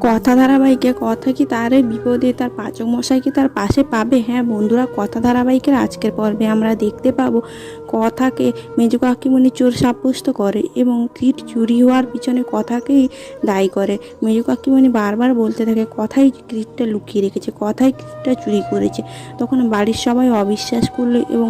কথা ধারাবাহিকে কথা কি তার এই বিপদে তার পাচক মশাই কি তার পাশে পাবে? হ্যাঁ বন্ধুরা, কথা ধারাবাহিকের আজকের পর্বে আমরা দেখতে পাবো কথাকে মেজো কাকিমণি চোর সাব্যস্ত করে এবং কিট চুরি হওয়ার পিছনে কথাকেই দায়ী করে। মেজো কাকিমণি বারবার বলতে থাকে কথাই কিটটা লুকিয়ে রেখেছে, কথাই কিটটা চুরি করেছে। তখন বাড়ির সবাই অবিশ্বাস করলো এবং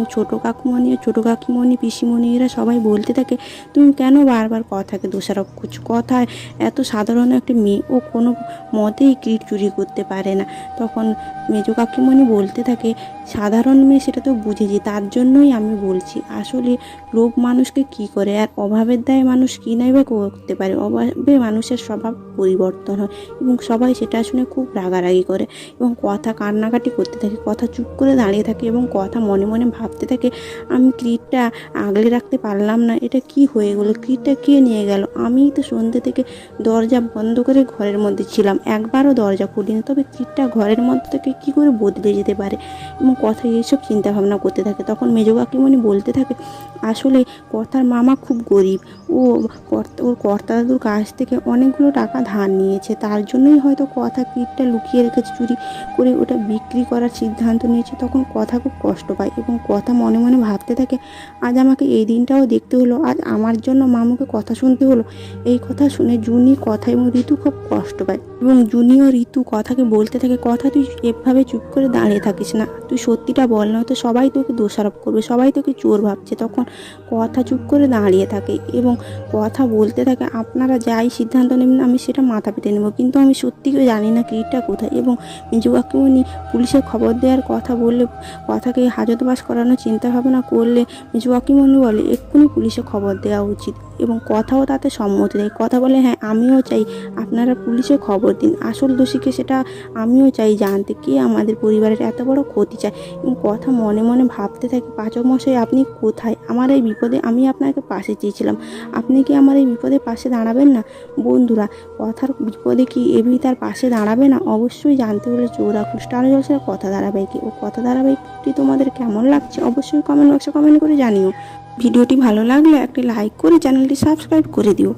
ছোটো কাকিমণি পিসিমণি এরা সবাই বলতে থাকে, তুমি কেন বারবার কথাকে দোষারোপ করছো? কথায় এত সাধারণ একটা মেয়ে, ও কোনো মতেই কিট চুরি করতে পারে না। তখন মেজো কাকিমণি বলতে থাকে, সাধারণ মেয়ে সেটা তো বুঝেছি, তার জন্যই আমি বলছি। আসলে লোভ মানুষকে কি করে, আর অভাবের দায়ে মানুষ কী নাই বা করতে পারে। অভাবে মানুষের স্বভাব পরিবর্তন হয় এবং সবাই সেটা শুনে খুব রাগারাগি করে এবং কথা কান্নাকাটি করতে থাকে। কথা চুপ করে দাঁড়িয়ে থাকে এবং কথা মনে মনে ভাবতে থাকে, আমি কিটটা আগলে রাখতে পারলাম না, এটা কি হয়ে গেলো, কিটটা কে নিয়ে গেল? আমিই তো সন্ধ্যে থেকে দরজা বন্ধ করে ঘরের মধ্যে ছিলাম, একবারও দরজা খুলিনি, তবে কিটটা ঘরের মধ্যে থেকে কী করে বদলে যেতে পারে? এবং কথা এইসব চিন্তাভাবনা করতে থাকে। তখন মেজো কাকিমণি বলতে থাকে, আসলে কথার মামা খুব গরিব, ওর কর্তা দাদুর কাছ থেকে অনেকগুলো টাকা ধার নিয়েছে, তার জন্যই হয়তো কথা কিটটা লুকিয়ে রেখেছে, চুরি করে ওটা বিক্রি করার সিদ্ধান্ত নিয়েছে। তখন কথা খুব কষ্ট পায় এবং কথা মনে মনে ভাবতে থাকে, আজ আমাকে এই দিনটাও দেখতে হলো, আজ আমার জন্য মামুকে কথা শুনতে হলো। এই কথা শুনে জুনি, কথা এবং ঋতু খুব কষ্ট পায় এবং জুনি ও ঋতু কথাকে বলতে থাকে, কথা তুই এভাবে চুপ করে দাঁড়িয়ে থাকিস না, তুই সত্যিটা বল, না তো সবাই তোকে দোষারোপ করবে, সবাই তোকে চোর ভাবছে। তখন কথা চুপ করে দাঁড়িয়ে থাকে এবং কথা বলতে থাকে, আপনারা যাই সিদ্ধান্ত নেবেন আমি সেটা মাথা পেতে নেব, কিন্তু আমি সত্যি করে জানি না কিটটা কোথায়। এবং মেজো কাকিমণি পুলিশে খবর দেওয়ার কথা বললে, কথাকে হাজতবাস করানোর চিন্তা ভাবনা করলে মেজো কাকিমণি বলে এক্ষুনি পুলিশে খবর দেওয়া উচিত এবং কথাও তাতে সম্মতি দেয়। কথা বলে, হ্যাঁ আমিও চাই আপনারা পুলিশে খবর দিন, আসল দোষীকে সেটা আমিও চাই জানতে, কে আমাদের পরিবারের এত বড় ক্ষতি চায়। এবং কথা মনে মনে ভাবতে থাকে, পাচক মশাই আপনি কোথায়? আমার এই বিপদে আমি আপনাকে পাশে চেয়েছিলাম, আপনি কি আমার এই বিপদে পাশে দাঁড়াবেন না? বন্ধুরা, কথার বিপদে কি এমনি তার পাশে দাঁড়াবে না? অবশ্যই জানতে হলে চোখ রাখুন স্টার জলসার কথা ধারাবাহিকে। ও কথা ধারাবাহিকটি তোমাদের কেমন লাগছে অবশ্যই কমেন্ট বক্সে কমেন্ট করে জানিও। ভিডিওটি ভালো লাগলে একটি লাইক করে চ্যানেলটি সাবস্ক্রাইব করে দিও।